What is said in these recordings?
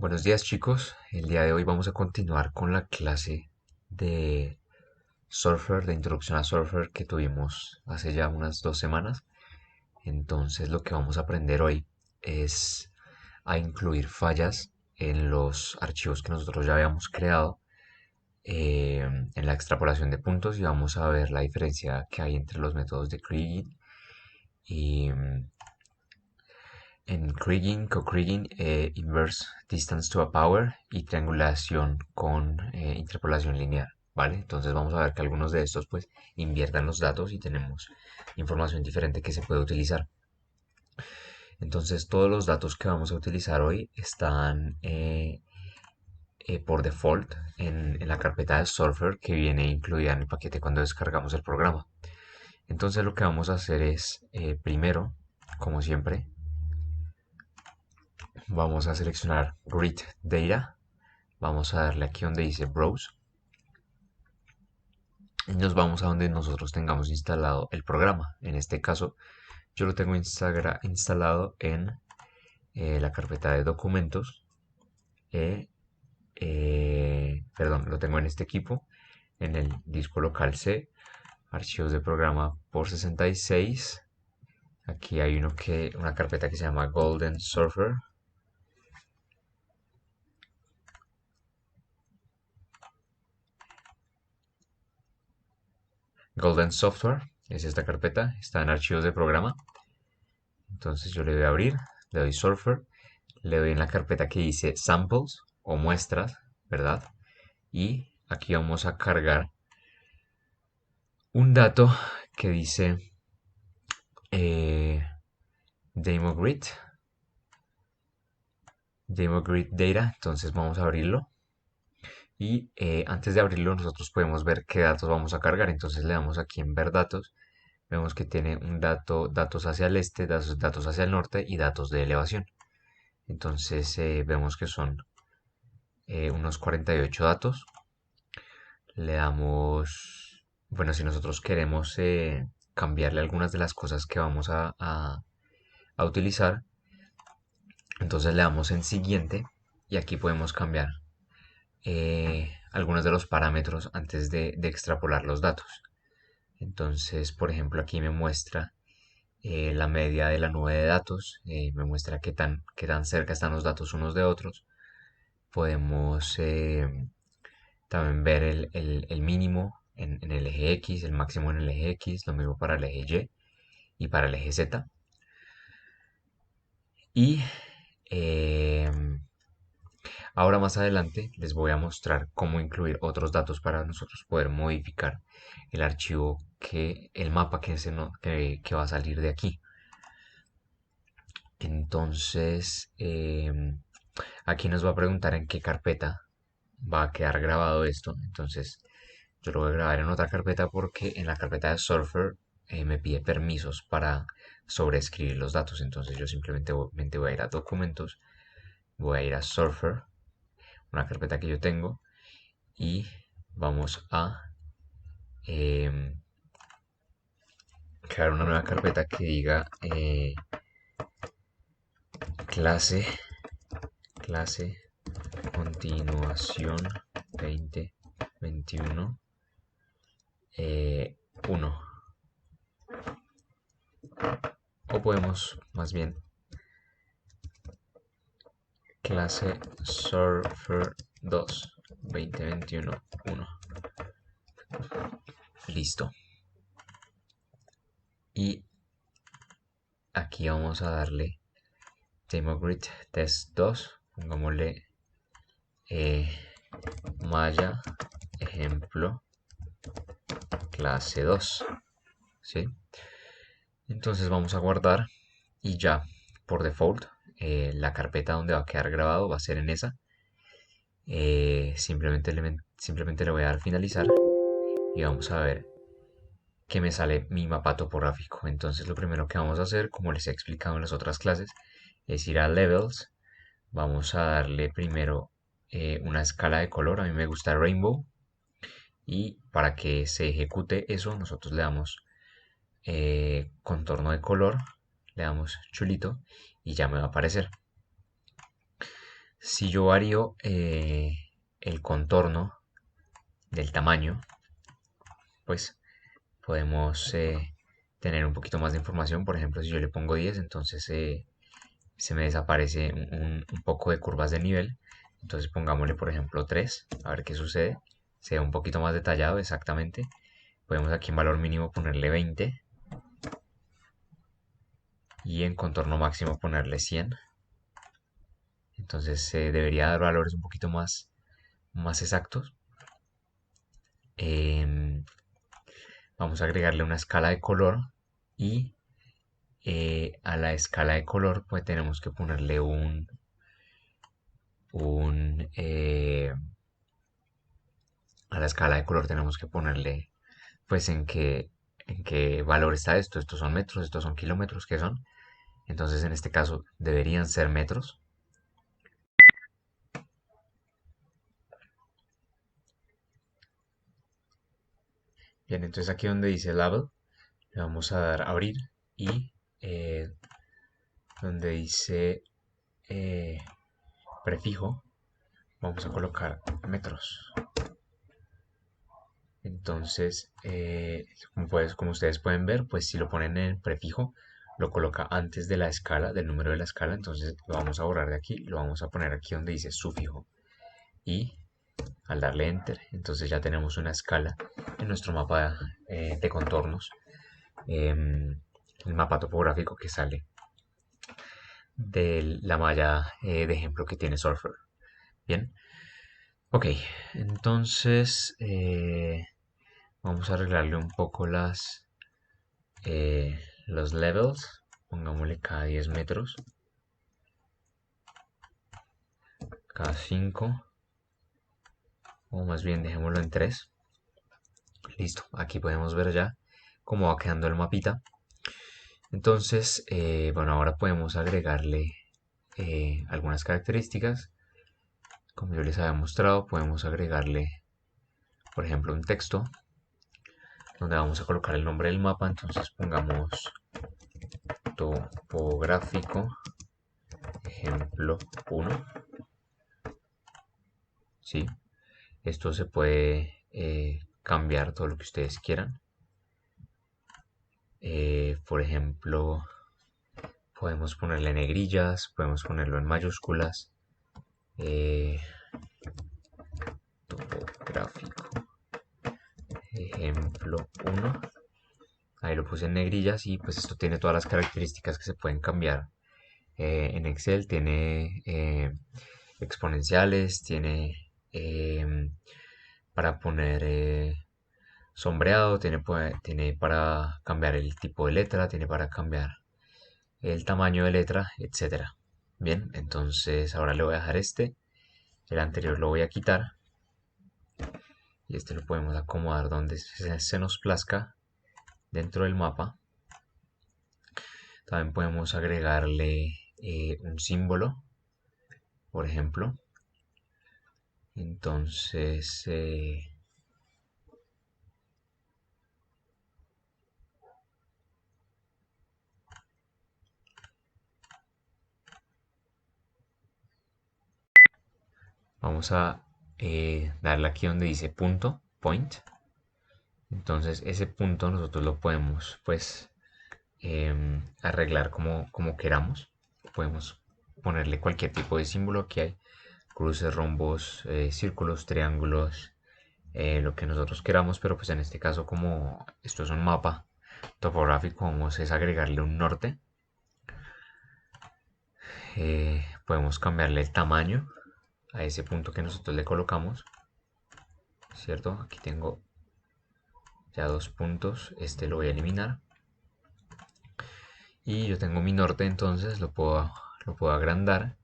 Buenos días chicos, el día de hoy vamos a continuar con la clase de Surfer, de introducción a Surfer que tuvimos hace ya unas 2 semanas. Entonces lo que vamos a aprender hoy es a incluir fallas en los archivos que nosotros ya habíamos creado en la extrapolación de puntos y vamos a ver la diferencia que hay entre los métodos de Kriging y en Kriging, co-Kriging, inverse distance to a power y triangulación con interpolación lineal, ¿vale? Entonces vamos a ver que algunos de estos pues inviertan los datos y tenemos información diferente que se puede utilizar. Entonces todos los datos que vamos a utilizar hoy están por default en la carpeta de Surfer que viene incluida en el paquete cuando descargamos el programa. Entonces lo que vamos a hacer es, primero, como siempre, vamos a seleccionar Grid Data. Vamos a darle aquí donde dice Browse. Y nos vamos a donde nosotros tengamos instalado el programa. En este caso, yo lo tengo instalado en la carpeta de documentos. Perdón, lo tengo en este equipo, en el disco local C, archivos de programa por 66. Aquí hay una carpeta que se llama Golden Surfer. Golden Software es esta carpeta, está en archivos de programa. Entonces yo le doy a abrir, le doy Surfer, le doy en la carpeta que dice Samples o muestras, ¿verdad? Y aquí vamos a cargar un dato que dice eh, DemoGrid, DemoGrid Data. Entonces vamos a abrirlo. Y antes de abrirlo nosotros podemos ver qué datos vamos a cargar. Entonces le damos aquí en ver datos. Vemos que tiene un datos hacia el este, datos hacia el norte y datos de elevación. Entonces vemos que son unos 48 datos. Le damos, bueno, si nosotros queremos cambiarle algunas de las cosas que vamos a utilizar, entonces le damos en siguiente y aquí podemos cambiar algunos de los parámetros antes de extrapolar los datos. Entonces, por ejemplo, aquí me muestra la media de la nube de datos, me muestra qué tan cerca están los datos unos de otros. Podemos también ver el mínimo en el eje X, el máximo en el eje X, lo mismo para el eje Y para el eje Z. Y eh, ahora más adelante les voy a mostrar cómo incluir otros datos para nosotros poder modificar el archivo el mapa que va a salir de aquí. Entonces, aquí nos va a preguntar en qué carpeta va a quedar grabado esto. Entonces, yo lo voy a grabar en otra carpeta porque en la carpeta de Surfer me pide permisos para sobreescribir los datos. Entonces, yo simplemente voy a ir a documentos, voy a ir a Surfer, una carpeta que yo tengo, y vamos a em, crear una nueva carpeta que diga clase, clase continuación 2021 1. O podemos más bien clase surfer 2 2021 1. Listo. Y aquí vamos a darle DemoGrid Test 2. Pongámosle eh, Maya ejemplo clase 2. ¿Sí? Entonces vamos a guardar y ya por default la carpeta donde va a quedar grabado va a ser en esa. Simplemente le voy a dar finalizar y vamos a ver que me sale mi mapa topográfico. Entonces lo primero que vamos a hacer, como les he explicado en las otras clases, es ir a Levels. Vamos a darle primero una escala de color. A mí me gusta Rainbow. Y para que se ejecute eso, nosotros le damos contorno de color, le damos chulito y ya me va a aparecer. Si yo varío el contorno del tamaño, pues podemos tener un poquito más de información. Por ejemplo, si yo le pongo 10, entonces se me desaparece un poco de curvas de nivel. Entonces pongámosle, por ejemplo, 3, a ver qué sucede. Se ve un poquito más detallado exactamente. Podemos aquí en valor mínimo ponerle 20 y en contorno máximo ponerle 100. Entonces debería dar valores un poquito más exactos. Em, Vamos a agregarle una escala de color y a la escala de color pues tenemos que ponerle un a la escala de color tenemos que ponerle pues en qué valor está esto. Estos son metros, estos son kilómetros, ¿qué son? Entonces en este caso deberían ser metros. Bien, entonces aquí donde dice label le vamos a dar a abrir y eh, donde dice eh, prefijo vamos a colocar metros. Entonces, como ustedes pueden ver, pues si lo ponen en el prefijo, lo coloca antes de la escala, del número de la escala. Entonces lo vamos a borrar de aquí, lo vamos a poner aquí donde dice sufijo. Y al darle enter, entonces ya tenemos una escala en nuestro mapa de contornos, el mapa topográfico que sale de la malla de ejemplo que tiene Surfer. Bien, ok, entonces vamos a arreglarle un poco los levels. Pongámosle cada 10 metros, cada 5, o más bien dejémoslo en 3. Listo, aquí podemos ver ya cómo va quedando el mapita. Entonces, bueno, ahora podemos agregarle algunas características. Como yo les había mostrado, podemos agregarle, por ejemplo, un texto donde vamos a colocar el nombre del mapa. Entonces pongamos topográfico ejemplo 1. ¿Sí? Esto se puede cambiar todo lo que ustedes quieran. Por ejemplo, podemos ponerle negrillas, podemos ponerlo en mayúsculas. Eh, Topográfico ejemplo 1. Ahí lo puse en negrillas y pues esto tiene todas las características que se pueden cambiar. En Excel tiene exponenciales, tiene para poner sombreado, tiene para cambiar el tipo de letra, tiene para cambiar el tamaño de letra, etcétera. Bien, entonces ahora le voy a dejar el anterior lo voy a quitar y este lo podemos acomodar donde se nos plazca dentro del mapa. También podemos agregarle un símbolo, por ejemplo. Entonces, vamos a darle aquí donde dice punto, point. Entonces, ese punto nosotros lo podemos, pues, arreglar como queramos. Podemos ponerle cualquier tipo de símbolo que hay. Cruces, rombos, círculos, triángulos, lo que nosotros queramos, pero pues en este caso como esto es un mapa topográfico, vamos a agregarle un norte. Podemos cambiarle el tamaño a ese punto que nosotros le colocamos, ¿cierto? Aquí tengo ya dos puntos, este lo voy a eliminar. Y yo tengo mi norte, entonces lo puedo agrandar.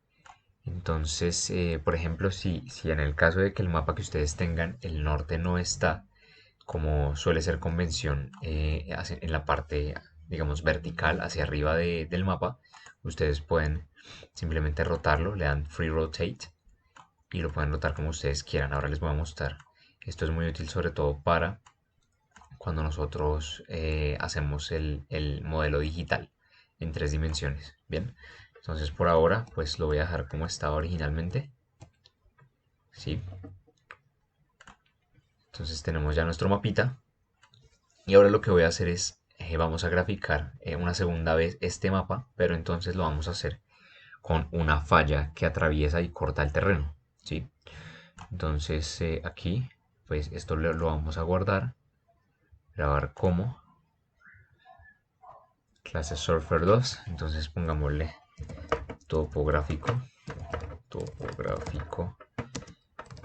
Entonces, por ejemplo, si en el caso de que el mapa que ustedes tengan, el norte no está, como suele ser convención en la parte, digamos, vertical hacia arriba del mapa, ustedes pueden simplemente rotarlo, le dan Free Rotate y lo pueden rotar como ustedes quieran. Ahora les voy a mostrar. Esto es muy útil sobre todo para cuando nosotros hacemos el modelo digital en 3 dimensiones. Bien, Entonces por ahora pues lo voy a dejar como estaba originalmente. ¿Sí? Entonces tenemos ya nuestro mapita. Y ahora lo que voy a hacer es, vamos a graficar una segunda vez este mapa, pero entonces lo vamos a hacer con una falla que atraviesa y corta el terreno. ¿Sí? Entonces aquí, pues esto lo vamos a guardar, grabar como clase surfer 2. Entonces pongámosle topográfico, topográfico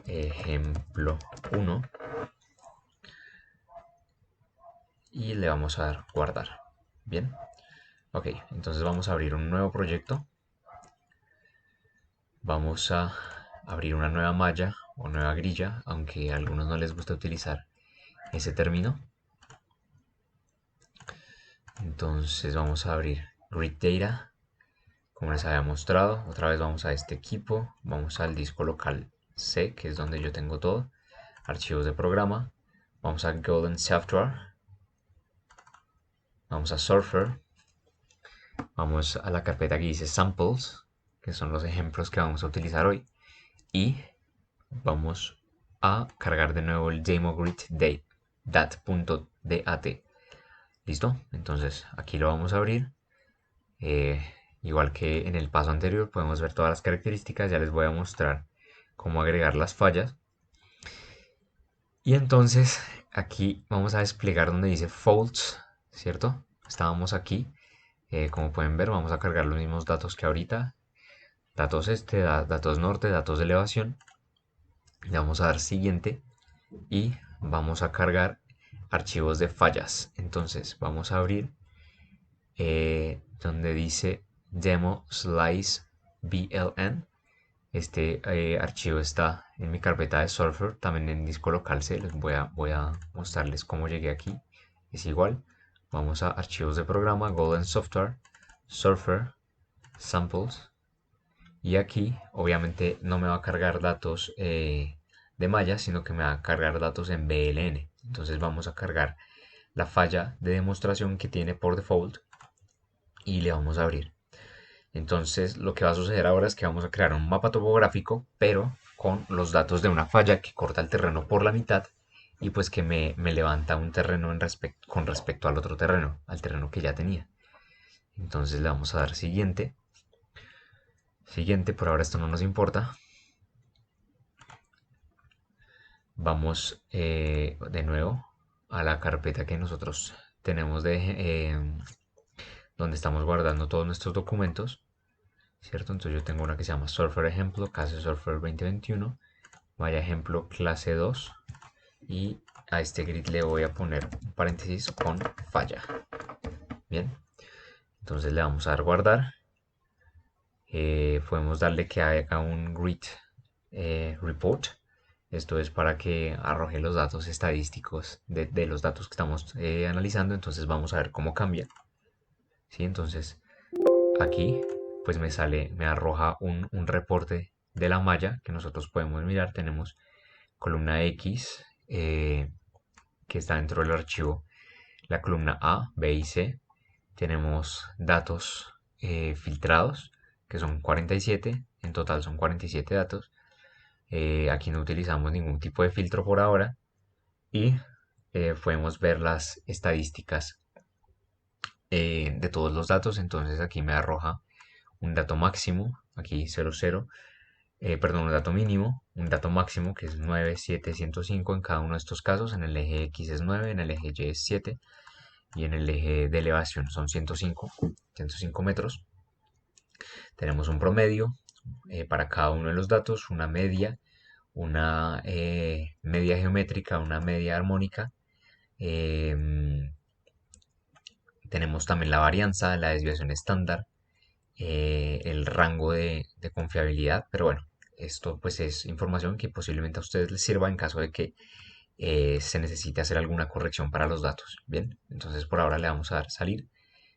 ejemplo 1 y le vamos a dar guardar. Bien, ok, entonces vamos a abrir un nuevo proyecto. Vamos a abrir una nueva malla o nueva grilla, aunque a algunos no les gusta utilizar ese término. Entonces vamos a abrir Grid Data, como les había mostrado. Otra vez vamos a este equipo, vamos al disco local C, que es donde yo tengo todo, archivos de programa. Vamos a Golden Software, vamos a Surfer, vamos a la carpeta que dice Samples, que son los ejemplos que vamos a utilizar hoy, y vamos a cargar de nuevo el demogrid.dat. ¿Listo? Entonces aquí lo vamos a abrir. Eh, Igual que en el paso anterior podemos ver todas las características. Ya les voy a mostrar cómo agregar las fallas. Y entonces aquí vamos a desplegar donde dice faults, ¿cierto? Estábamos aquí. Como pueden ver, vamos a cargar los mismos datos que ahorita. Datos este, datos norte, datos de elevación. Le vamos a dar siguiente y vamos a cargar archivos de fallas. Entonces vamos a abrir donde dice demo slice bln. Este archivo está en mi carpeta de Surfer, también en disco local C. Voy a mostrarles cómo llegué aquí. Es igual. Vamos a archivos de programa, Golden Software, Surfer, Samples. Y aquí obviamente no me va a cargar datos de malla, sino que me va a cargar datos en BLN. Entonces vamos a cargar la falla de demostración que tiene por default y le vamos a abrir. Entonces lo que va a suceder ahora es que vamos a crear un mapa topográfico, pero con los datos de una falla que corta el terreno por la mitad y pues que me levanta un terreno con respecto al otro terreno, al terreno que ya tenía. Entonces le vamos a dar siguiente. Siguiente, por ahora esto no nos importa. Vamos de nuevo a la carpeta que nosotros tenemos donde estamos guardando todos nuestros documentos, ¿cierto? Entonces yo tengo una que se llama Surfer Ejemplo, clase Surfer 2021, vaya ejemplo clase 2 y a este grid le voy a poner un paréntesis con falla. Bien, entonces le vamos a dar guardar. Podemos darle que haga un grid report. Esto es para que arroje los datos estadísticos de los datos que estamos analizando. Entonces vamos a ver cómo cambia. ¿Sí? Entonces aquí pues me arroja un reporte de la malla que nosotros podemos mirar. Tenemos columna X que está dentro del archivo, la columna A, B y C. Tenemos datos filtrados que son 47, en total son 47 datos. Aquí no utilizamos ningún tipo de filtro por ahora y podemos ver las estadísticas de todos los datos. Entonces aquí me arroja un dato máximo, aquí 00, perdón, un dato mínimo, un dato máximo que es 9,705 en cada uno de estos casos. En el eje X es 9, en el eje Y es 7 y en el eje de elevación son 105 metros. Tenemos un promedio para cada uno de los datos, una media, una media geométrica, una media armónica. Tenemos también la varianza, la desviación estándar, el rango de confiabilidad, pero bueno, esto pues es información que posiblemente a ustedes les sirva en caso de que se necesite hacer alguna corrección para los datos. Bien, entonces por ahora le vamos a dar salir.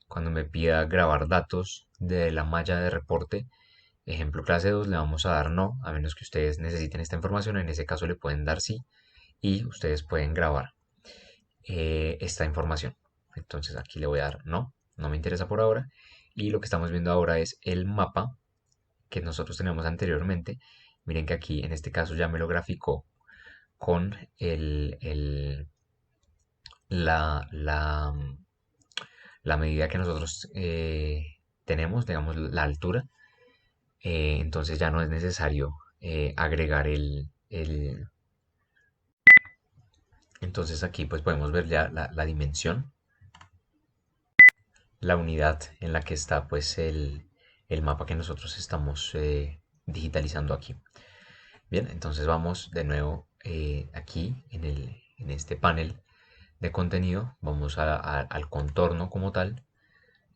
Cuando me pida grabar datos de la malla de reporte, ejemplo clase 2, le vamos a dar no, a menos que ustedes necesiten esta información. En ese caso le pueden dar sí y ustedes pueden grabar esta información. Entonces aquí le voy a dar no, no me interesa por ahora. Y lo que estamos viendo ahora es el mapa que nosotros teníamos anteriormente. Miren que aquí en este caso ya me lo graficó con la la medida que nosotros tenemos, digamos la altura. Entonces ya no es necesario agregar entonces aquí pues podemos ver ya la dimensión, la unidad en la que está pues el mapa que nosotros estamos digitalizando aquí. Bien, entonces vamos de nuevo aquí en este panel de contenido, vamos al contorno como tal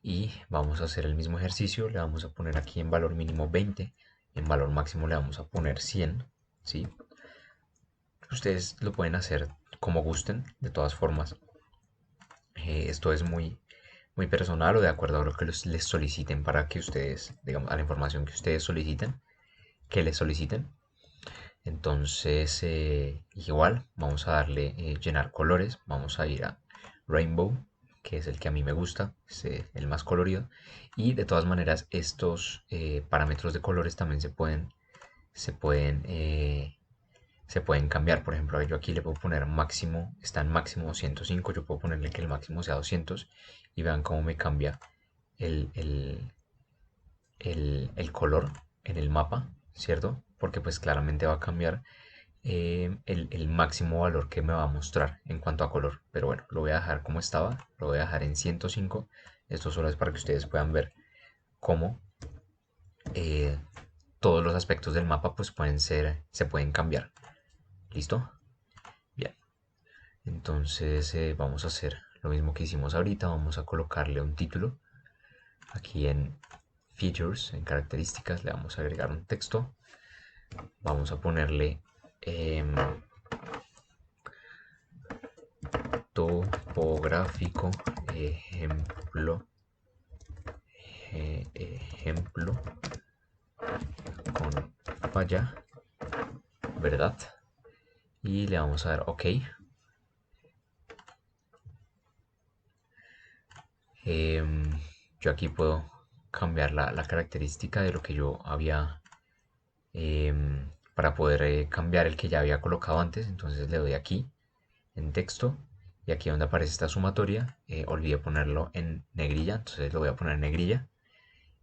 y vamos a hacer el mismo ejercicio. Le vamos a poner aquí en valor mínimo 20, en valor máximo le vamos a poner 100, ¿sí? Ustedes lo pueden hacer como gusten, de todas formas. Esto es muy personal o de acuerdo a lo que les soliciten para que ustedes, digamos, a la información que ustedes soliciten, que les soliciten. Entonces, igual, vamos a darle llenar colores, vamos a ir a Rainbow, que es el que a mí me gusta, es el más colorido. Y de todas maneras, estos parámetros de colores también se pueden, eh, se pueden cambiar. Por ejemplo, yo aquí le puedo poner máximo, está en máximo 105, yo puedo ponerle que el máximo sea 200 y vean cómo me cambia el, el, el color en el mapa, ¿cierto? Porque pues claramente va a cambiar el máximo valor que me va a mostrar en cuanto a color. Pero bueno, lo voy a dejar como estaba, lo voy a dejar en 105. Esto solo es para que ustedes puedan ver cómo eh, todos los aspectos del mapa pues se pueden cambiar. ¿Listo? Bien. Entonces vamos a hacer lo mismo que hicimos ahorita. Vamos a colocarle un título. Aquí en Features, en características, le vamos a agregar un texto. Vamos a ponerle topográfico ejemplo con falla, ¿verdad? Y le vamos a dar OK. Yo aquí puedo cambiar la característica de lo que yo había para poder cambiar el que ya había colocado antes. Entonces le doy aquí en texto y aquí donde aparece esta sumatoria olvidé ponerlo en negrilla, entonces lo voy a poner en negrilla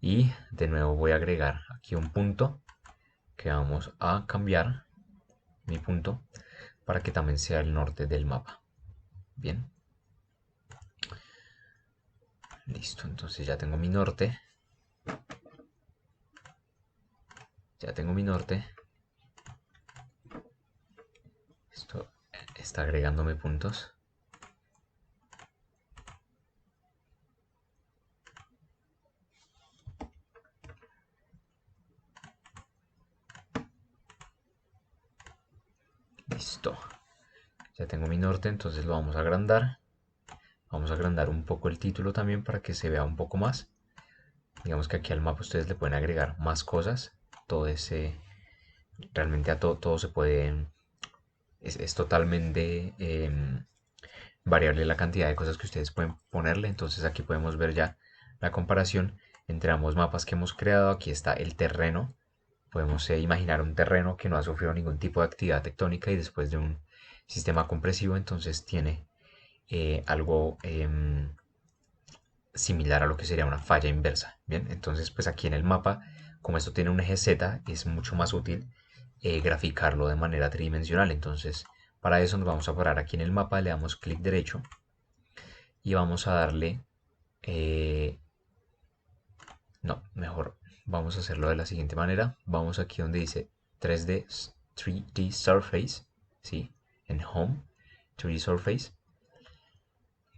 y de nuevo voy a agregar aquí un punto que vamos a cambiar mi punto para que también sea el norte del mapa. Bien, listo, entonces ya tengo mi norte, ya tengo mi norte. Esto está agregándome puntos. Listo, ya tengo mi norte, entonces lo vamos a agrandar. Vamos a agrandar un poco el título también para que se vea un poco más. Digamos que aquí al mapa ustedes le pueden agregar más cosas. Todo ese, realmente a todo se puede, es totalmente variable la cantidad de cosas que ustedes pueden ponerle. Entonces aquí podemos ver ya la comparación entre ambos mapas que hemos creado. Aquí está el terreno. Podemos imaginar un terreno que no ha sufrido ningún tipo de actividad tectónica y después de un sistema compresivo entonces tiene algo similar a lo que sería una falla inversa. Bien, entonces pues aquí en el mapa, como esto tiene un eje Z, es mucho más útil graficarlo de manera tridimensional. Entonces para eso nos vamos a parar aquí en el mapa, le damos clic derecho y vamos a darle, no, mejor vamos a hacerlo de la siguiente manera. Vamos aquí donde dice 3D Surface, ¿sí? En Home, 3D Surface.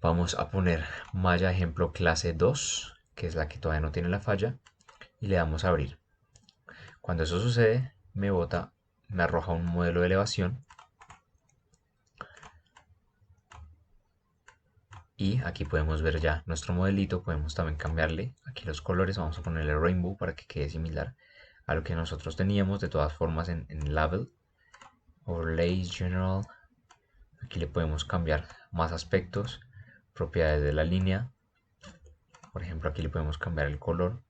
Vamos a poner malla ejemplo clase 2, que es la que todavía no tiene la falla, y le damos a abrir. Cuando eso sucede, me arroja un modelo de elevación. Y aquí podemos ver ya nuestro modelito, podemos también cambiarle aquí los colores, vamos a ponerle rainbow para que quede similar a lo que nosotros teníamos. De todas formas en label, overlays, general, aquí le podemos cambiar más aspectos, propiedades de la línea, Por ejemplo, aquí le podemos cambiar el color,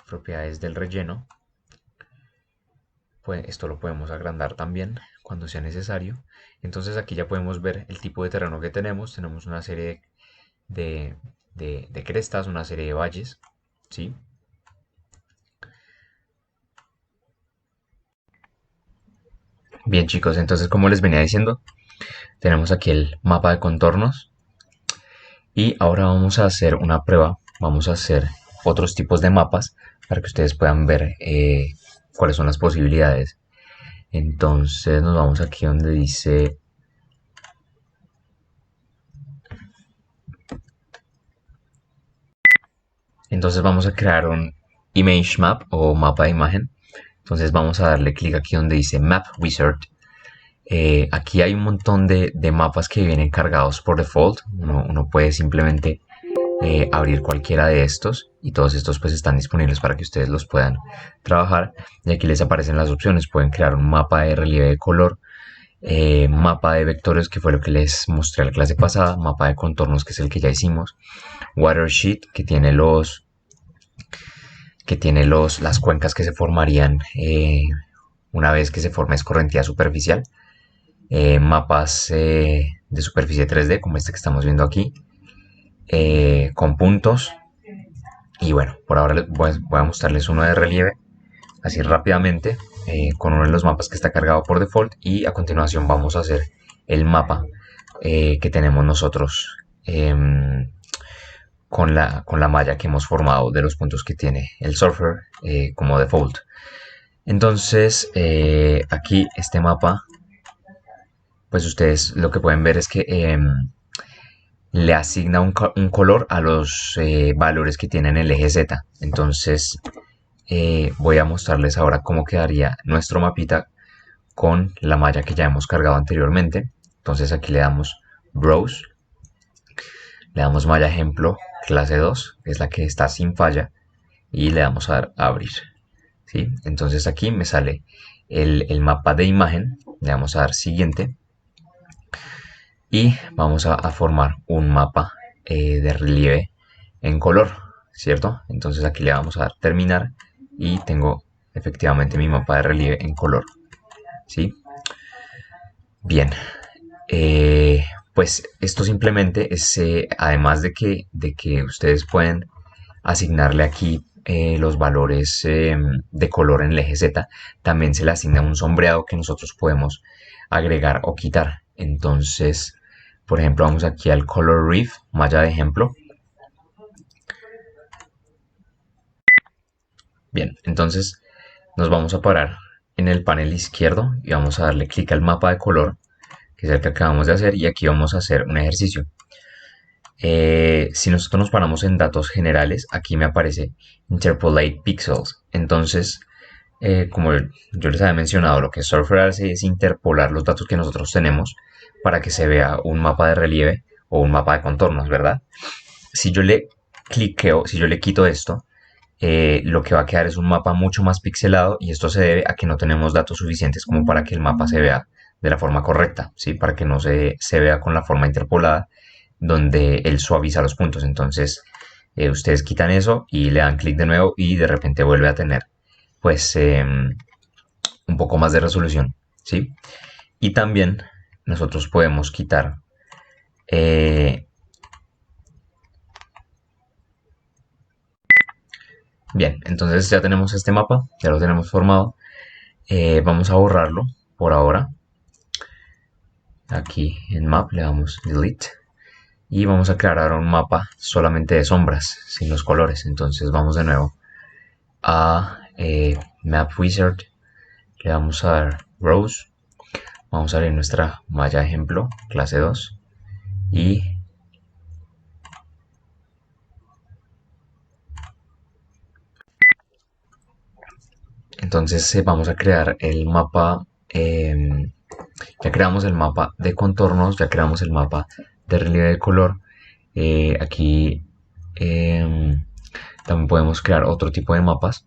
propiedades del relleno. Pues esto lo podemos agrandar también cuando sea necesario. Entonces aquí ya podemos ver el tipo de terreno que tenemos. Tenemos una serie de crestas, una serie de valles, ¿sí? Bien chicos, entonces como les venía diciendo, tenemos aquí el mapa de contornos y ahora vamos a hacer una prueba. Vamos a hacer otros tipos de mapas para que ustedes puedan ver cuáles son las posibilidades. Entonces nos vamos aquí donde dice entonces vamos a crear un image map o mapa de imagen. Entonces vamos a darle clic aquí donde dice Map Wizard. Aquí hay un montón de mapas que vienen cargados por default. Uno puede simplemente abrir cualquiera de estos y todos estos pues están disponibles para que ustedes los puedan trabajar. Y aquí les aparecen las opciones. Pueden crear un mapa de relieve de color, mapa de vectores que fue lo que les mostré en la clase pasada, mapa de contornos que es el que ya hicimos, watershed que tiene las cuencas que se formarían una vez que se forme escorrentía superficial, mapas de superficie 3D como este que estamos viendo aquí, con puntos. Y bueno, por ahora voy a mostrarles uno de relieve así rápidamente, con uno de los mapas que está cargado por default, y a continuación vamos a hacer el mapa que tenemos nosotros con la malla que hemos formado de los puntos que tiene el surfer como default. Entonces, aquí este mapa, pues ustedes lo que pueden ver es que le asigna un color a los valores que tienen el eje Z. Entonces, voy a mostrarles ahora cómo quedaría nuestro mapita con la malla que ya hemos cargado anteriormente. Entonces aquí le damos Browse, le damos malla ejemplo clase 2, que es la que está sin falla, y le damos a dar a abrir. ¿Sí? Entonces aquí me sale el mapa de imagen, le vamos a dar siguiente y vamos a formar un mapa de relieve en color, ¿cierto? Entonces aquí le vamos a dar terminar y tengo efectivamente mi mapa de relieve en color, ¿sí? Bien, eh, pues esto simplemente es, además de que ustedes pueden asignarle aquí los valores de color en el eje Z, también se le asigna un sombreado que nosotros podemos agregar o quitar. Entonces, por ejemplo, vamos aquí al Color Reef, malla de ejemplo. Bien, entonces nos vamos a parar en el panel izquierdo y vamos a darle clic al mapa de color, que es el que acabamos de hacer, y aquí vamos a hacer un ejercicio. Si nosotros nos paramos en datos generales, aquí me aparece Interpolate Pixels. Entonces, como yo les había mencionado, lo que Surfer hace es interpolar los datos que nosotros tenemos para que se vea un mapa de relieve o un mapa de contornos, ¿verdad? Si yo le cliqueo, si yo le quito esto, lo que va a quedar es un mapa mucho más pixelado, y esto se debe a que no tenemos datos suficientes como para que el mapa se vea de la forma correcta, ¿sí? Para que no se vea con la forma interpolada donde él suaviza los puntos. Entonces, ustedes quitan eso y le dan clic de nuevo y de repente vuelve a tener pues un poco más de resolución, ¿sí? Y también nosotros podemos quitar bien, entonces ya tenemos este mapa, ya lo tenemos formado. Vamos a borrarlo por ahora. Aquí en Map le damos Delete y vamos a crear ahora un mapa solamente de sombras, sin los colores. Entonces vamos de nuevo a Map Wizard, le vamos a dar Rows, vamos a abrir nuestra malla ejemplo, clase 2, y entonces vamos a crear el mapa, ya creamos el mapa de contornos, ya creamos el mapa de relieve de color. Aquí también podemos crear otro tipo de mapas.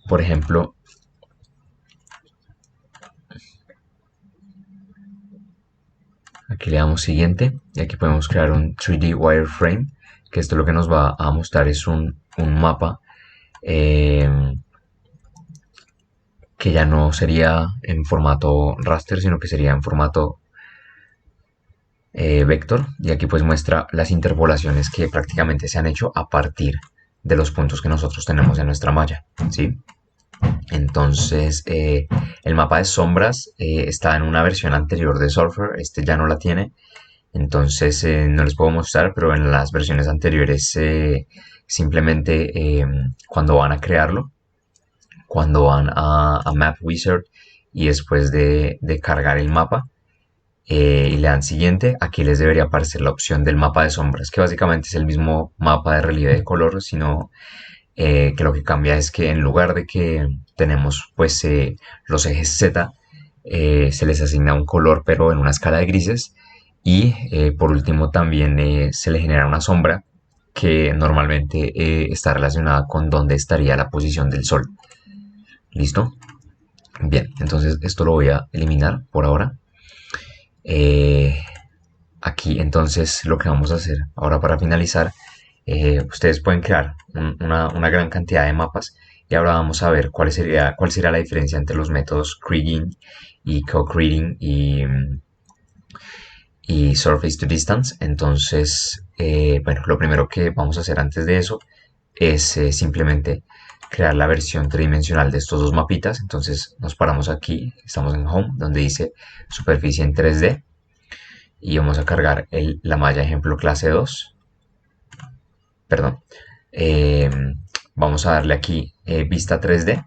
por ejemplo, aquí le damos siguiente y aquí podemos crear un 3D wireframe, que esto lo que nos va a mostrar es un mapa eh, que ya no sería en formato raster, sino que sería en formato vector. Y aquí pues muestra las interpolaciones que prácticamente se han hecho a partir de los puntos que nosotros tenemos en nuestra malla, ¿sí? Entonces, el mapa de sombras está en una versión anterior de Surfer, este ya no la tiene. Entonces, no les puedo mostrar, pero en las versiones anteriores, simplemente cuando van a crearlo, cuando van a Map Wizard y después de cargar el mapa, y le dan siguiente, aquí les debería aparecer la opción del mapa de sombras, que básicamente es el mismo mapa de relieve de color, sino que lo que cambia es que en lugar de que tenemos pues los ejes Z, se les asigna un color pero en una escala de grises, y por último también se le genera una sombra que normalmente está relacionada con dónde estaría la posición del sol. ¿Listo? Bien, entonces esto lo voy a eliminar por ahora. Eh, Aquí entonces lo que vamos a hacer ahora para finalizar, ustedes pueden crear una gran cantidad de mapas, y ahora vamos a ver cuál sería la diferencia entre los métodos Kriging y Co-Kriging y Surface to Distance. Entonces, bueno, lo primero que vamos a hacer antes de eso es simplemente crear la versión tridimensional de estos dos mapitas. Entonces nos paramos aquí, estamos en Home, donde dice superficie en 3D, y vamos a cargar la malla ejemplo clase 2. Perdón. Eh, Vamos a darle aquí vista 3D.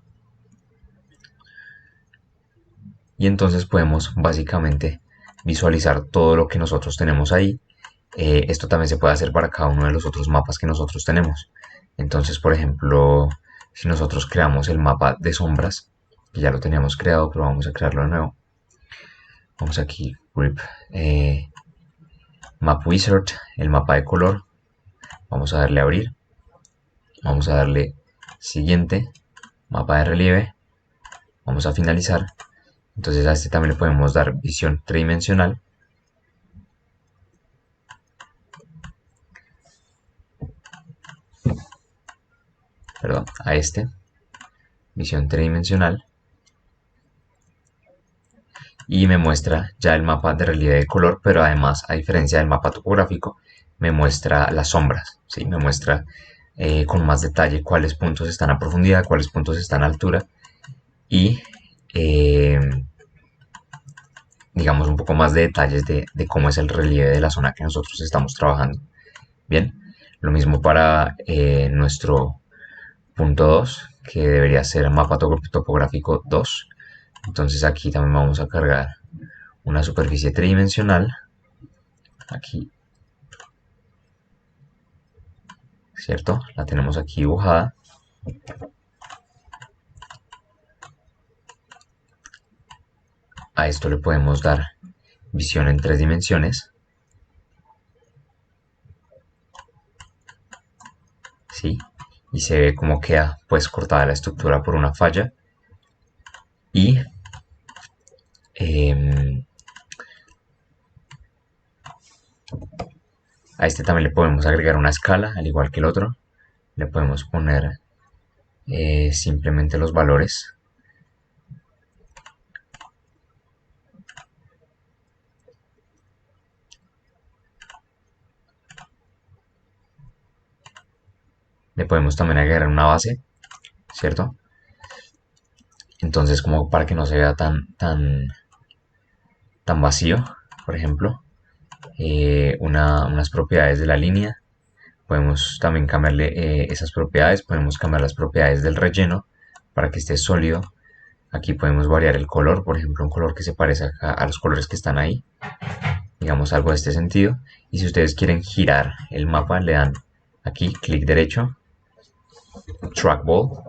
Y entonces podemos básicamente visualizar todo lo que nosotros tenemos ahí. Esto también se puede hacer para cada uno de los otros mapas que nosotros tenemos. Entonces, por ejemplo, si nosotros creamos el mapa de sombras, que ya lo teníamos creado, pero vamos a crearlo de nuevo. Vamos aquí, Grip, Map Wizard, el mapa de color. Vamos a darle a abrir. Vamos a darle siguiente, mapa de relieve. Vamos a finalizar. Entonces a este también le podemos dar visión tridimensional. Perdón, a este, visión tridimensional. Y me muestra ya el mapa de relieve de color, pero además, a diferencia del mapa topográfico, me muestra las sombras, ¿sí? Me muestra con más detalle cuáles puntos están a profundidad, cuáles puntos están a altura, y digamos un poco más de detalles de cómo es el relieve de la zona que nosotros estamos trabajando. Bien, lo mismo para nuestro punto 2, que debería ser mapa topográfico 2. Entonces aquí también vamos a cargar una superficie tridimensional. Aquí, ¿cierto? La tenemos aquí dibujada. A esto le podemos dar visión en 3 dimensiones. ¿Sí? Y se ve cómo queda pues cortada la estructura por una falla. Y a este también le podemos agregar una escala, al igual que el otro. Le podemos poner simplemente los valores. Le podemos también agregar una base, ¿cierto? Entonces, como para que no se vea tan vacío, por ejemplo, unas propiedades de la línea. Podemos también cambiarle esas propiedades, podemos cambiar las propiedades del relleno para que esté sólido. Aquí podemos variar el color, por ejemplo, un color que se parezca a los colores que están ahí, digamos algo de este sentido. Y si ustedes quieren girar el mapa, le dan aquí clic derecho, trackball,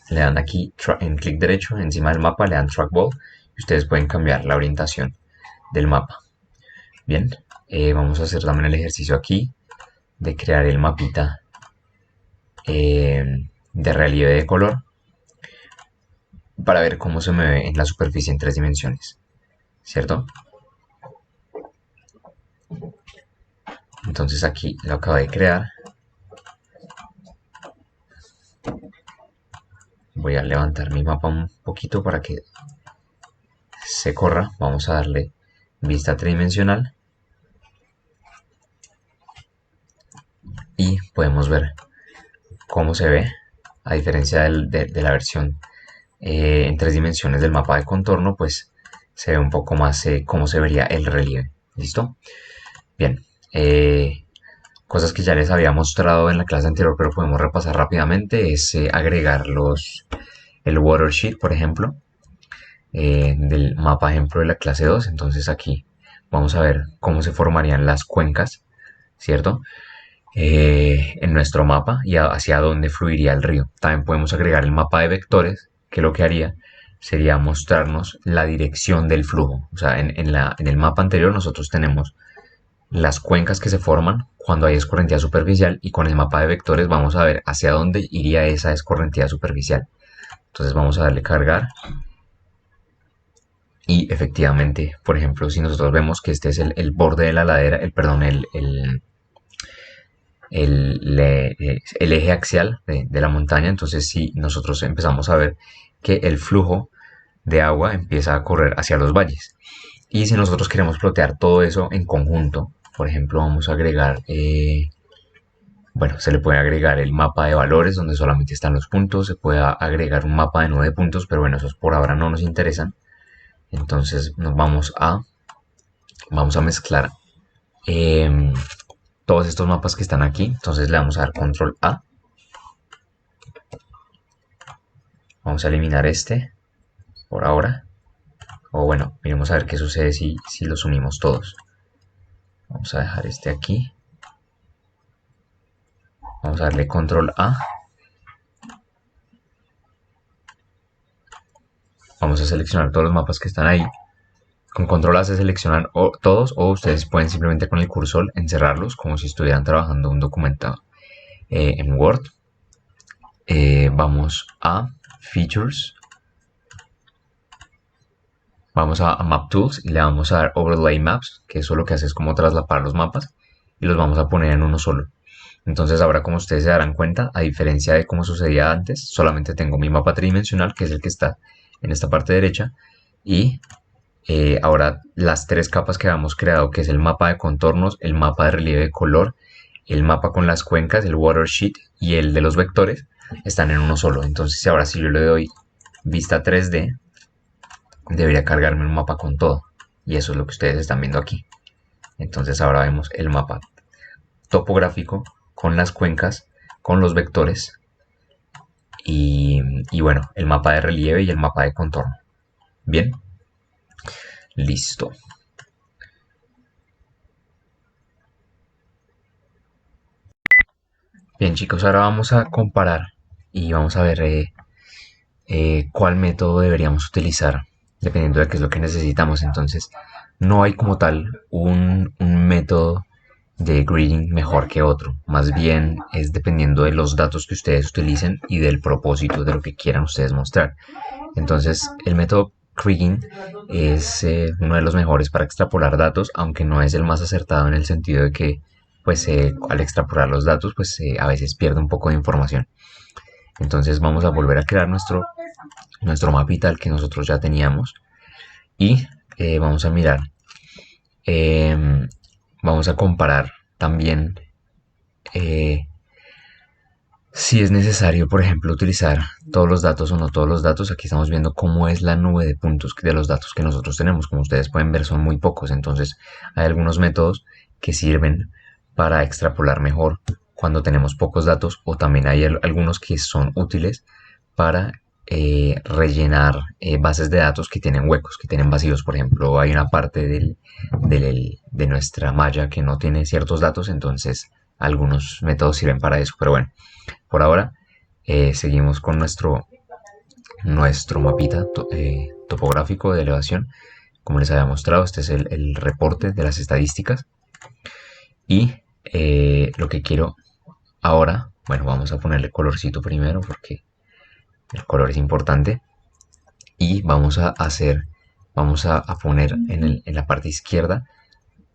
le dan aquí en clic derecho encima del mapa, le dan trackball, y ustedes pueden cambiar la orientación del mapa. Bien, vamos a hacer también el ejercicio aquí de crear el mapita de relieve de color para ver cómo se me ve en la superficie en 3 dimensiones, ¿cierto? Entonces aquí lo acabo de crear. Voy a levantar mi mapa un poquito para que se corra. Vamos a darle vista tridimensional y podemos ver cómo se ve, a diferencia de la versión en 3 dimensiones del mapa de contorno, pues se ve un poco más cómo se vería el relieve. ¿Listo? Bien. Cosas que ya les había mostrado en la clase anterior, pero podemos repasar rápidamente, es agregar el watershed, por ejemplo, del mapa ejemplo de la clase 2. Entonces aquí vamos a ver cómo se formarían las cuencas, ¿cierto? En nuestro mapa y hacia dónde fluiría el río. También podemos agregar el mapa de vectores, que lo que haría sería mostrarnos la dirección del flujo. O sea, en el mapa anterior nosotros tenemos las cuencas que se forman cuando hay escorrentía superficial, y con el mapa de vectores vamos a ver hacia dónde iría esa escorrentía superficial. Entonces vamos a darle cargar y efectivamente, por ejemplo, si nosotros vemos que este es el borde de la ladera, el eje axial de la montaña, entonces si nosotros empezamos a ver que el flujo de agua empieza a correr hacia los valles. Y si nosotros queremos plotear todo eso en conjunto, por ejemplo, vamos a agregar, bueno, se le puede agregar el mapa de valores donde solamente están los puntos, se puede agregar un mapa de 9 puntos, pero bueno, esos por ahora no nos interesan. Entonces nos vamos a mezclar todos estos mapas que están aquí. Entonces le vamos a dar control A. Vamos a eliminar este por ahora. O bueno, miremos a ver qué sucede si los unimos todos. Vamos a dejar este aquí. Vamos a darle control A. Vamos a seleccionar todos los mapas que están ahí. Con control A se seleccionan todos, o ustedes pueden simplemente con el cursor encerrarlos como si estuvieran trabajando un documento en Word. Vamos a Features. Vamos a Map Tools y le vamos a dar Overlay Maps, que eso lo que hace es como traslapar los mapas y los vamos a poner en uno solo. Entonces ahora, como ustedes se darán cuenta, a diferencia de como sucedía antes, solamente tengo mi mapa tridimensional, que es el que está en esta parte derecha, y ahora las 3 capas que habíamos creado, que es el mapa de contornos, el mapa de relieve de color, el mapa con las cuencas, el watershed y el de los vectores, están en uno solo. Entonces ahora si yo le doy vista 3D, debería cargarme un mapa con todo, y eso es lo que ustedes están viendo aquí. Entonces ahora vemos el mapa topográfico con las cuencas, con los vectores y bueno, el mapa de relieve y el mapa de contorno. Bien, listo. Bien, chicos, ahora vamos a comparar y vamos a ver cuál método deberíamos utilizar dependiendo de qué es lo que necesitamos. Entonces, no hay como tal un método de grading mejor que otro, más bien es dependiendo de los datos que ustedes utilicen y del propósito de lo que quieran ustedes mostrar. Entonces, el método Kriging es uno de los mejores para extrapolar datos, aunque no es el más acertado en el sentido de que pues al extrapolar los datos pues a veces pierde un poco de información. Entonces vamos a volver a crear nuestro mapita, el que nosotros ya teníamos, y vamos a mirar, vamos a comparar también si es necesario, por ejemplo, utilizar todos los datos o no todos los datos. Aquí estamos viendo cómo es la nube de puntos de los datos que nosotros tenemos. Como ustedes pueden ver, son muy pocos. Entonces hay algunos métodos que sirven para extrapolar mejor cuando tenemos pocos datos, o también hay algunos que son útiles para rellenar bases de datos que tienen huecos, que tienen vacíos. Por ejemplo, hay una parte de nuestra malla que no tiene ciertos datos, entonces algunos métodos sirven para eso. Pero bueno, por ahora seguimos con nuestro mapita topográfico de elevación. Como les había mostrado, este es el reporte de las estadísticas. Y lo que quiero ahora, bueno, vamos a ponerle colorcito primero porque el color es importante. Y vamos a poner en la parte izquierda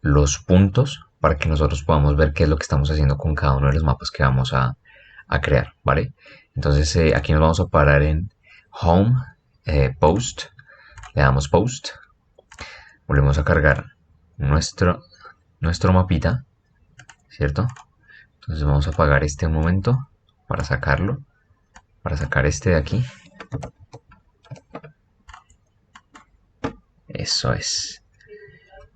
los puntos para que nosotros podamos ver qué es lo que estamos haciendo con cada uno de los mapas que vamos a crear, ¿vale? Entonces aquí nos vamos a parar en Home, Post, le damos Post, volvemos a cargar nuestro mapita, ¿cierto? Entonces vamos a apagar este un momento para sacarlo, para sacar este de aquí. Eso es.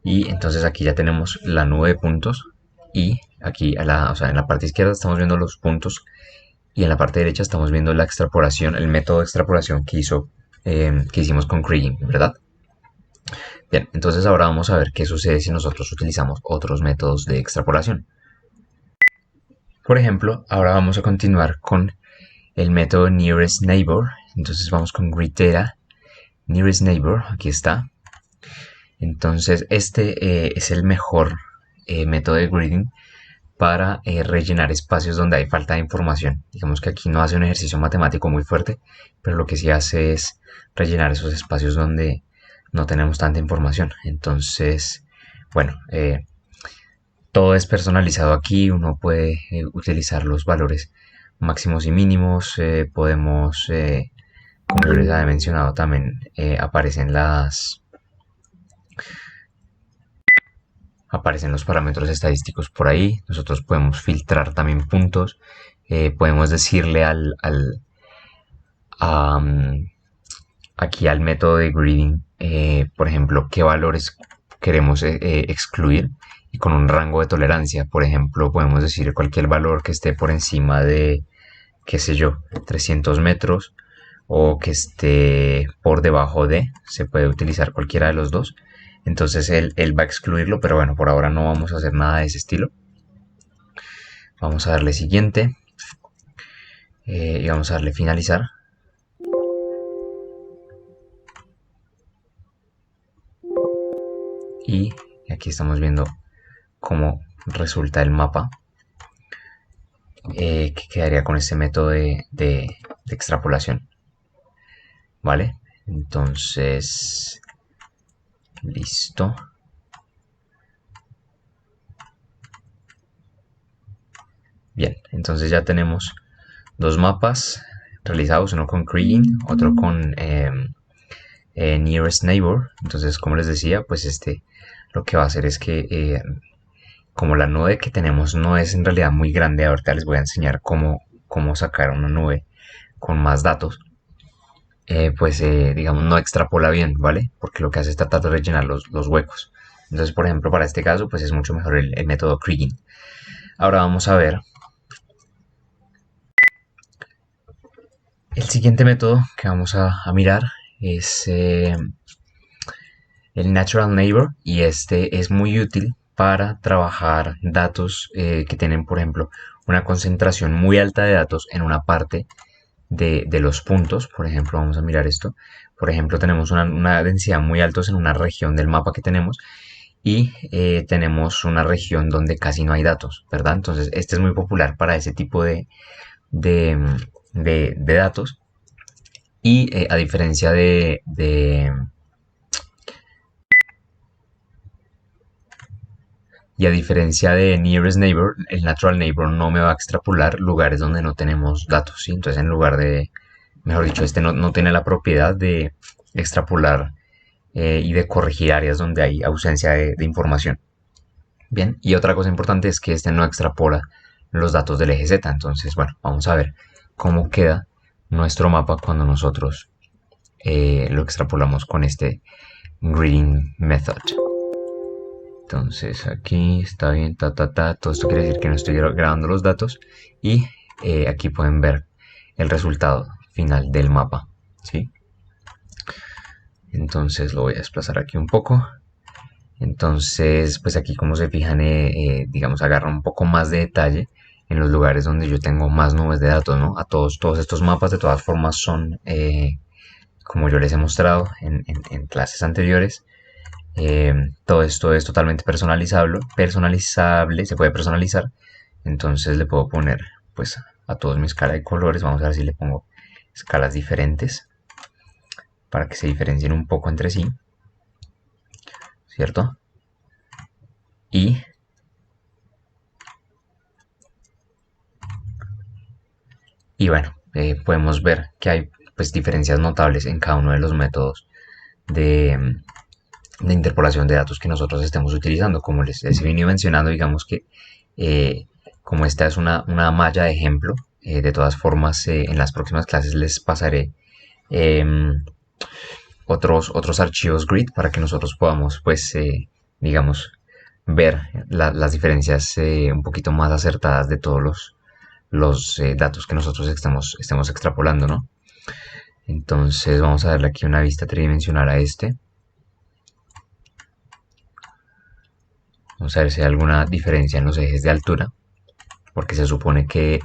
Y entonces aquí ya tenemos la nube de puntos y aquí o sea, en la parte izquierda estamos viendo los puntos y en la parte derecha estamos viendo la extrapolación, el método de extrapolación que hicimos con Kriging, ¿verdad? Bien, entonces ahora vamos a ver qué sucede si nosotros utilizamos otros métodos de extrapolación. Por ejemplo, ahora vamos a continuar con el método Nearest Neighbor. Entonces vamos con Grid Data, Nearest Neighbor, aquí está. Entonces este es el mejor método de gridding para rellenar espacios donde hay falta de información. Digamos que aquí no hace un ejercicio matemático muy fuerte, pero lo que sí hace es rellenar esos espacios donde no tenemos tanta información. Entonces, bueno, todo es personalizado aquí, uno puede utilizar los valores máximos y mínimos, podemos, como yo les había mencionado, también aparecen los parámetros estadísticos por ahí. Nosotros podemos filtrar también puntos. Podemos decirle a, aquí al método de gridding, por ejemplo, qué valores queremos excluir y con un rango de tolerancia. Por ejemplo, podemos decir cualquier valor que esté por encima de, qué sé yo, 300 metros o que esté por debajo de, se puede utilizar cualquiera de los dos. Entonces él va a excluirlo, pero bueno, por ahora no vamos a hacer nada de ese estilo. Vamos a darle siguiente y vamos a darle finalizar. Y aquí estamos viendo cómo resulta el mapa que quedaría con este método de extrapolación. ¿Vale? Entonces, listo. Bien, entonces ya tenemos dos mapas realizados, uno con Kriging, otro con Nearest Neighbor. Entonces, como les decía, pues lo que va a hacer es que como la nube que tenemos no es en realidad muy grande, ahorita les voy a enseñar cómo sacar una nube con más datos. Pues digamos no extrapola bien, ¿vale? Porque lo que hace es tratar de rellenar los huecos. Entonces, por ejemplo, para este caso, pues es mucho mejor el método Kriging. Ahora vamos a ver el siguiente método que vamos a mirar es el Natural Neighbor, y este es muy útil para trabajar datos que tienen, por ejemplo, una concentración muy alta de datos en una parte de los puntos. Por ejemplo, vamos a mirar esto. Por ejemplo, tenemos una densidad muy alta en una región del mapa que tenemos y tenemos una región donde casi no hay datos, ¿verdad? Entonces, este es muy popular para ese tipo de datos. Y a diferencia y a diferencia de Nearest Neighbor, el Natural Neighbor no me va a extrapolar lugares donde no tenemos datos, ¿sí? Entonces, en lugar de, mejor dicho, este no tiene la propiedad de extrapolar y de corregir áreas donde hay ausencia de información. Bien, y otra cosa importante es que este no extrapola los datos del eje Z. Entonces, bueno, vamos a ver cómo queda nuestro mapa cuando nosotros lo extrapolamos con este Gridding Method. Entonces aquí está bien, todo esto quiere decir que no estoy grabando los datos y aquí pueden ver el resultado final del mapa, ¿sí? Entonces lo voy a desplazar aquí un poco. Entonces, pues aquí como se fijan, digamos, agarra un poco más de detalle en los lugares donde yo tengo más nubes de datos, ¿no? A todos estos mapas de todas formas son, como yo les he mostrado en clases anteriores, Todo esto es totalmente personalizable, se puede personalizar. Entonces le puedo poner pues a todos mi escala de colores. Vamos a ver si le pongo escalas diferentes para que se diferencien un poco entre sí, ¿cierto? Y bueno, podemos ver que hay pues diferencias notables en cada uno de los métodos de, de interpolación de datos que nosotros estemos utilizando. Como les he venido mencionando, digamos que eh, como esta es una malla de ejemplo, de todas formas en las próximas clases les pasaré eh, otros archivos grid para que nosotros podamos pues digamos ver las diferencias un poquito más acertadas de todos los datos que nosotros estemos extrapolando, ¿no? Entonces vamos a darle aquí una vista tridimensional a este. Vamos a ver si hay alguna diferencia en los ejes de altura, porque se supone que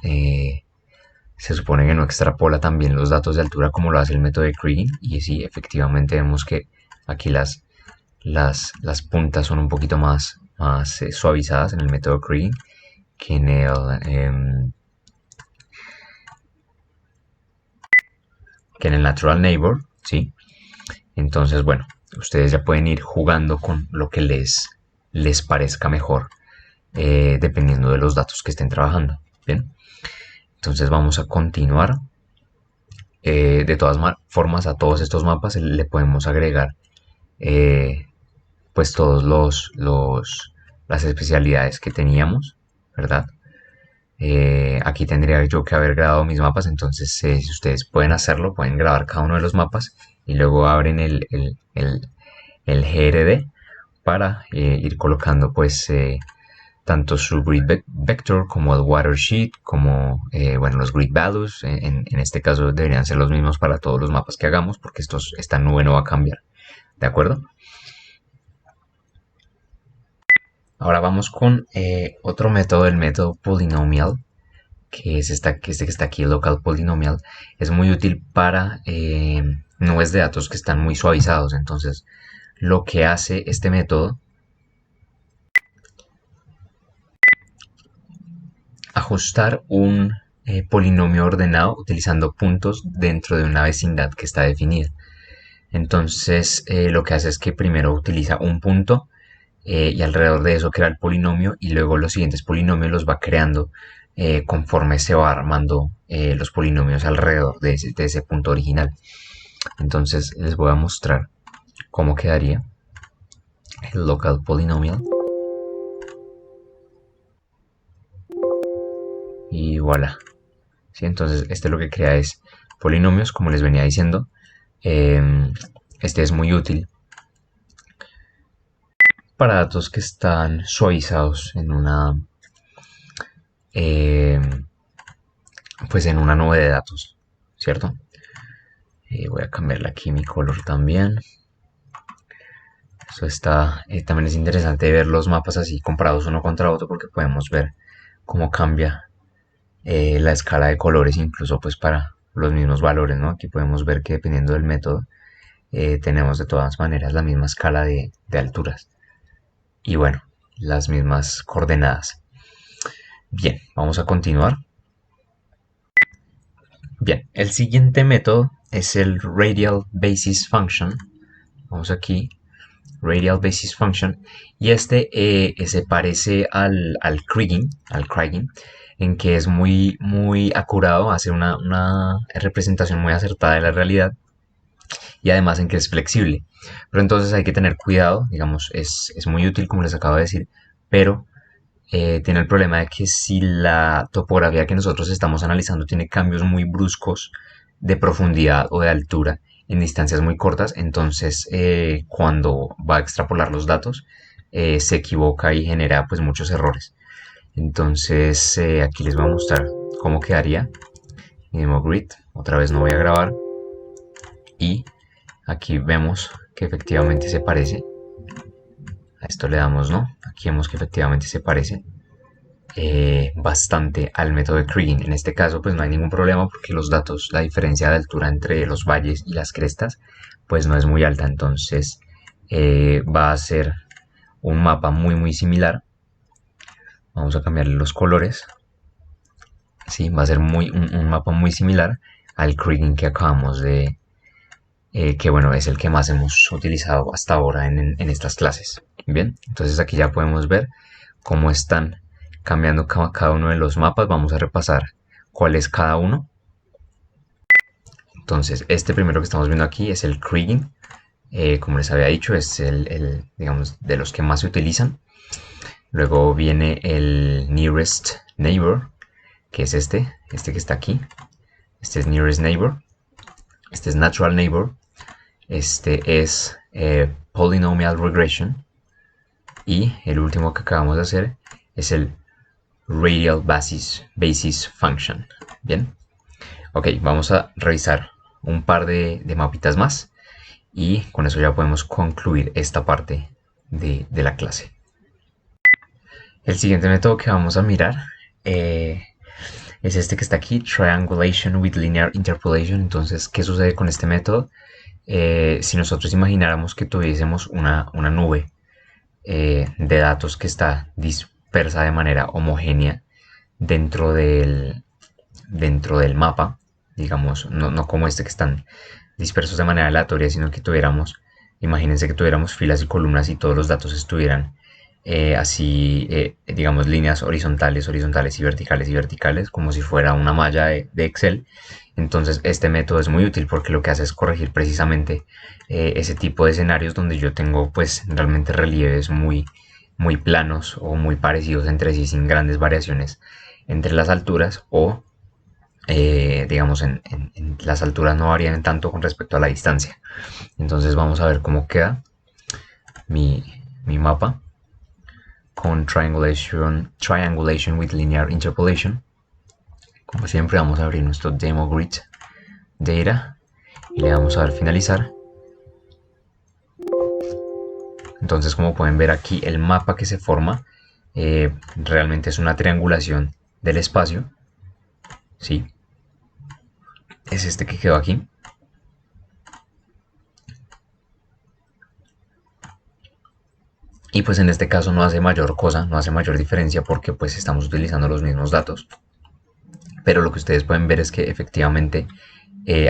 no extrapola también los datos de altura como lo hace el método de Kriging. Y sí, efectivamente vemos que aquí las puntas son un poquito más suavizadas en el método Kriging que que en el Natural Neighbor, ¿sí? Entonces, bueno, ustedes ya pueden ir jugando con lo que les parezca mejor, dependiendo de los datos que estén trabajando. Bien, entonces vamos a continuar. De todas formas, a todos estos mapas le podemos agregar pues todos las especialidades que teníamos, ¿verdad? Aquí tendría yo que haber grabado mis mapas, entonces si ustedes pueden hacerlo, pueden grabar cada uno de los mapas y luego abren el GRD para ir colocando pues tanto su grid vector como el watersheet, como bueno, los grid values. En este caso deberían ser los mismos para todos los mapas que hagamos porque esta nube no va a cambiar, ¿de acuerdo? Ahora vamos con otro método, el método polynomial, que es este que está aquí, el local polynomial. Es muy útil para nubes de datos que están muy suavizados. Entonces, lo que hace este método, ajustar un polinomio ordenado utilizando puntos dentro de una vecindad que está definida. Entonces, lo que hace es que primero utiliza un punto y alrededor de eso crea el polinomio y luego los siguientes polinomios los va creando conforme se va armando los polinomios alrededor de ese punto original. Entonces les voy a mostrar cómo quedaría el local polynomial. Y voilà. ¿Sí? Entonces este lo que crea es polinomios, como les venía diciendo. Este es muy útil para datos que están suavizados en pues en una nube de datos, ¿cierto? Voy a cambiarle aquí mi color también. Eso está, también es interesante ver los mapas así comparados uno contra otro porque podemos ver cómo cambia la escala de colores incluso pues para los mismos valores, ¿no? Aquí podemos ver que dependiendo del método tenemos de todas maneras la misma escala de alturas y bueno, las mismas coordenadas. Bien, vamos a continuar. Bien, el siguiente método es el Radial Basis Function. Vamos aquí, Radial Basis Function, y este se parece al Kriging, en que es muy acurado, hace una representación muy acertada de la realidad y además en que es flexible. Pero entonces hay que tener cuidado, digamos, es muy útil como les acabo de decir, pero tiene el problema de que si la topografía que nosotros estamos analizando tiene cambios muy bruscos de profundidad o de altura en distancias muy cortas, entonces cuando va a extrapolar los datos se equivoca y genera pues muchos errores. Entonces aquí les voy a mostrar cómo quedaría mi demo grid. Otra vez no voy a grabar y aquí vemos que efectivamente se parece. A esto le damos no. Aquí vemos que efectivamente se parece bastante al método de Kriging. En este caso pues no hay ningún problema porque los datos, la diferencia de altura entre los valles y las crestas pues no es muy alta, entonces va a ser un mapa muy similar. Vamos a cambiarle los colores. Sí, va a ser un mapa muy similar al Kriging que acabamos de, que bueno, es el que más hemos utilizado hasta ahora en estas clases. Bien, entonces aquí ya podemos ver cómo están cambiando cada uno de los mapas. Vamos a repasar cuál es cada uno. Entonces, este primero que estamos viendo aquí es el Kriging. Como les había dicho, es digamos, de los que más se utilizan. Luego viene el Nearest Neighbor, que es este que está aquí. Este es Nearest Neighbor. Este es Natural Neighbor. Este es Polynomial Regression. Y el último que acabamos de hacer es el Radial Basis Function. Bien. Ok, vamos a revisar un par de mapitas más. Y con eso ya podemos concluir esta parte de la clase. El siguiente método que vamos a mirar es este que está aquí, Triangulation with Linear Interpolation. Entonces, ¿qué sucede con este método? Si nosotros imagináramos que tuviésemos una nube de datos que está dispersa de manera homogénea dentro del mapa, digamos, no como este que están dispersos de manera aleatoria, sino que imagínense que tuviéramos filas y columnas y todos los datos estuvieran digamos, líneas horizontales y verticales, como si fuera una malla de Excel. Entonces este método es muy útil porque lo que hace es corregir precisamente ese tipo de escenarios donde yo tengo pues realmente relieves muy planos o muy parecidos entre sí sin grandes variaciones entre las alturas, o digamos en las alturas no varían tanto con respecto a la distancia. Entonces vamos a ver cómo queda mi mapa con triangulation with linear interpolation. Como siempre, vamos a abrir nuestro demo grid data y le vamos a dar finalizar. Entonces, como pueden ver aquí, el mapa que se forma realmente es una triangulación del espacio. ¿Sí? Es este que quedó aquí. Y pues en este caso no hace mayor cosa, no hace mayor diferencia porque pues estamos utilizando los mismos datos. Pero lo que ustedes pueden ver es que efectivamente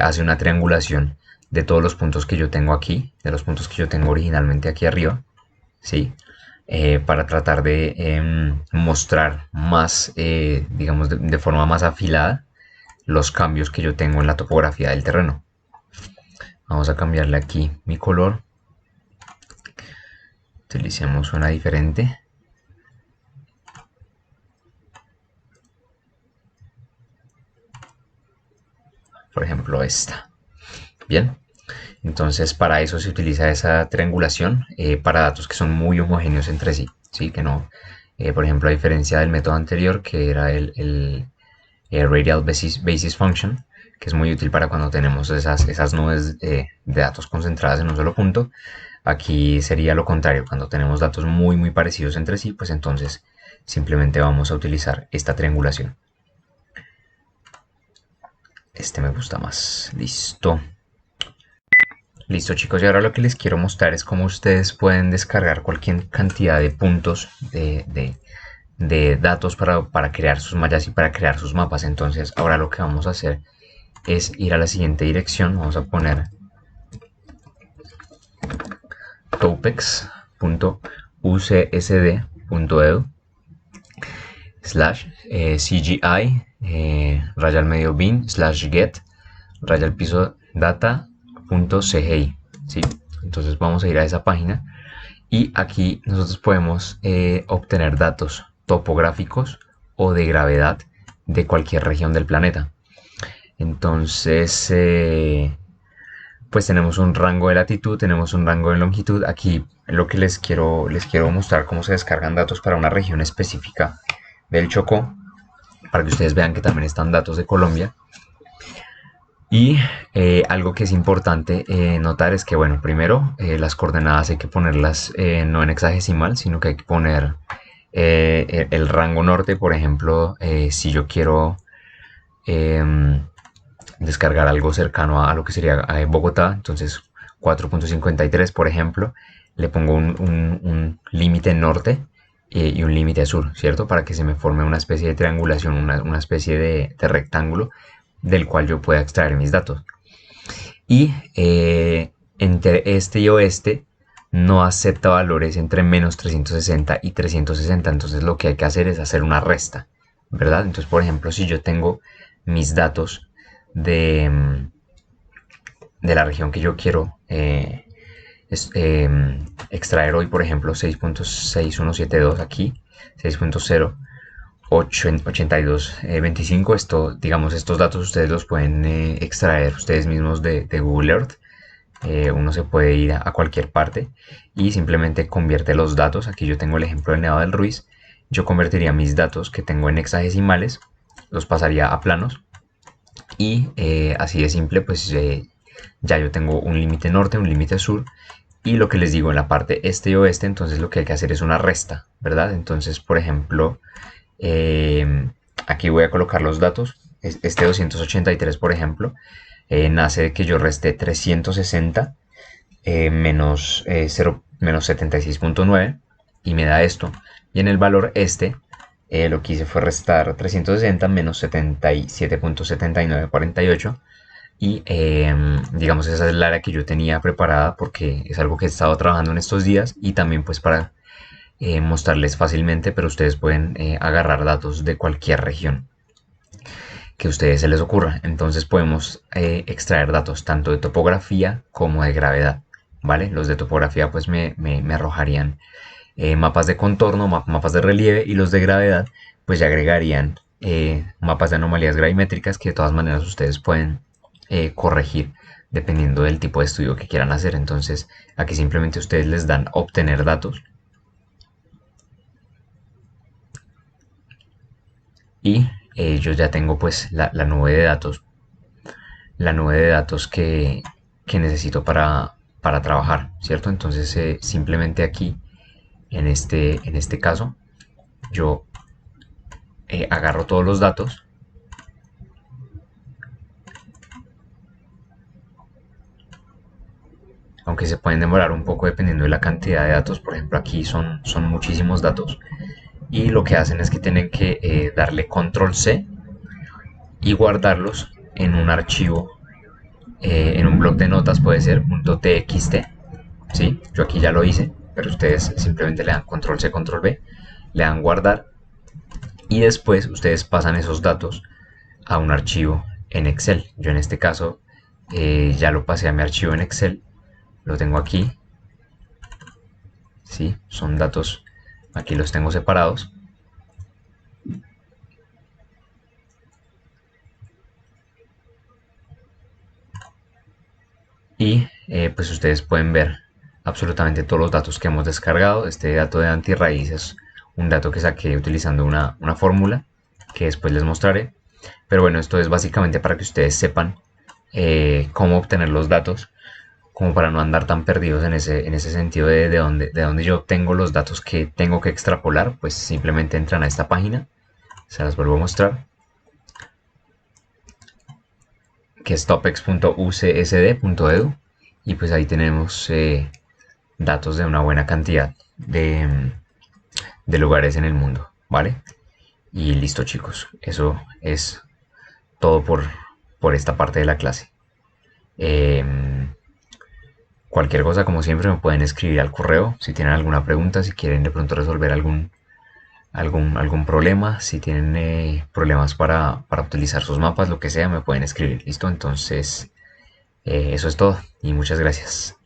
hace una triangulación de todos los puntos que yo tengo aquí, de los puntos que yo tengo originalmente aquí arriba, ¿sí? Para tratar de mostrar más, digamos, de forma más afilada los cambios que yo tengo en la topografía del terreno. Vamos a cambiarle aquí mi color. Utilicemos una diferente. Por ejemplo, esta. Bien. Entonces, para eso se utiliza esa triangulación para datos que son muy homogéneos entre sí. ¿Sí? Que no, por ejemplo, a diferencia del método anterior, que era el Radial Basis Function, que es muy útil para cuando tenemos esas nubes de datos concentradas en un solo punto. Aquí sería lo contrario, cuando tenemos datos muy parecidos entre sí, pues entonces simplemente vamos a utilizar esta triangulación. Este me gusta más. Listo. Listo, chicos, y ahora lo que les quiero mostrar es cómo ustedes pueden descargar cualquier cantidad de puntos de datos para crear sus mallas y para crear sus mapas. Entonces ahora lo que vamos a hacer es ir a la siguiente dirección. Vamos a poner topex.ucsd.edu /cgi raya al medio bin /get raya al piso data.cgi. ¿Sí? Entonces vamos a ir a esa página y aquí nosotros podemos obtener datos topográficos o de gravedad de cualquier región del planeta. Entonces pues tenemos un rango de latitud, tenemos un rango de longitud. Aquí lo que les quiero mostrar cómo se descargan datos para una región específica del Chocó, para que ustedes vean que también están datos de Colombia. Y algo que es importante notar es que, bueno, primero las coordenadas hay que ponerlas no en hexadecimal, sino que hay que poner el rango norte. Por ejemplo, si yo quiero descargar algo cercano a lo que sería Bogotá, entonces 4.53, por ejemplo, le pongo un límite norte y un límite sur, ¿cierto? Para que se me forme una especie de triangulación, una especie de rectángulo del cual yo pueda extraer mis datos. Y entre este y oeste no acepta valores entre menos 360 y 360. Entonces lo que hay que hacer es hacer una resta, ¿verdad? Entonces, por ejemplo, si yo tengo mis datos de la región que yo quiero extraer hoy, por ejemplo, 6.6172 aquí, 6.0, 8225, esto, digamos, estos datos ustedes los pueden extraer ustedes mismos de Google Earth. Uno se puede ir a cualquier parte y simplemente convierte los datos. Aquí yo tengo el ejemplo del Nevado del Ruiz. Yo convertiría mis datos que tengo en hexadesimales, los pasaría a planos y así de simple, pues ya yo tengo un límite norte, un límite sur y lo que les digo en la parte este y oeste. Entonces lo que hay que hacer es una resta, ¿verdad? Entonces, por ejemplo, aquí voy a colocar los datos. Este 283, por ejemplo, nace de que yo resté 360 menos 76.9 y me da esto. Y en el valor este, lo que hice fue restar 360 menos 77.7948 y digamos esa es el área que yo tenía preparada porque es algo que he estado trabajando en estos días y también pues para mostrarles fácilmente, pero ustedes pueden agarrar datos de cualquier región que a ustedes se les ocurra. Entonces podemos extraer datos tanto de topografía como de gravedad, ¿vale? Los de topografía pues me arrojarían mapas de contorno, mapas de relieve, y los de gravedad pues ya agregarían mapas de anomalías gravimétricas que de todas maneras ustedes pueden corregir dependiendo del tipo de estudio que quieran hacer. Entonces aquí simplemente ustedes les dan obtener datos y yo ya tengo pues la nube de datos, que necesito para trabajar, ¿cierto? Entonces simplemente aquí en este caso yo agarro todos los datos, aunque se pueden demorar un poco dependiendo de la cantidad de datos. Por ejemplo, aquí son muchísimos datos y lo que hacen es que tienen que darle control C y guardarlos en un archivo, en un bloc de notas, puede ser .txt, ¿sí? Yo aquí ya lo hice, pero ustedes simplemente le dan control C, control V, le dan guardar y después ustedes pasan esos datos a un archivo en Excel. Yo en este caso ya lo pasé a mi archivo en Excel, lo tengo aquí, ¿sí? Son datos, aquí los tengo separados. Y pues ustedes pueden ver absolutamente todos los datos que hemos descargado. Este dato de antirraíz es un dato que saqué utilizando una fórmula que después les mostraré. Pero bueno, esto es básicamente para que ustedes sepan cómo obtener los datos, como para no andar tan perdidos en ese sentido de dónde yo obtengo los datos que tengo que extrapolar. Pues simplemente entran a esta página, se las vuelvo a mostrar, que es topex.ucsd.edu, y pues ahí tenemos datos de una buena cantidad de lugares en el mundo, ¿vale? Y listo, chicos, eso es todo por esta parte de la clase. Cualquier cosa, como siempre, me pueden escribir al correo si tienen alguna pregunta, si quieren de pronto resolver algún problema, si tienen problemas para utilizar sus mapas, lo que sea, me pueden escribir. Listo, entonces eso es todo y muchas gracias.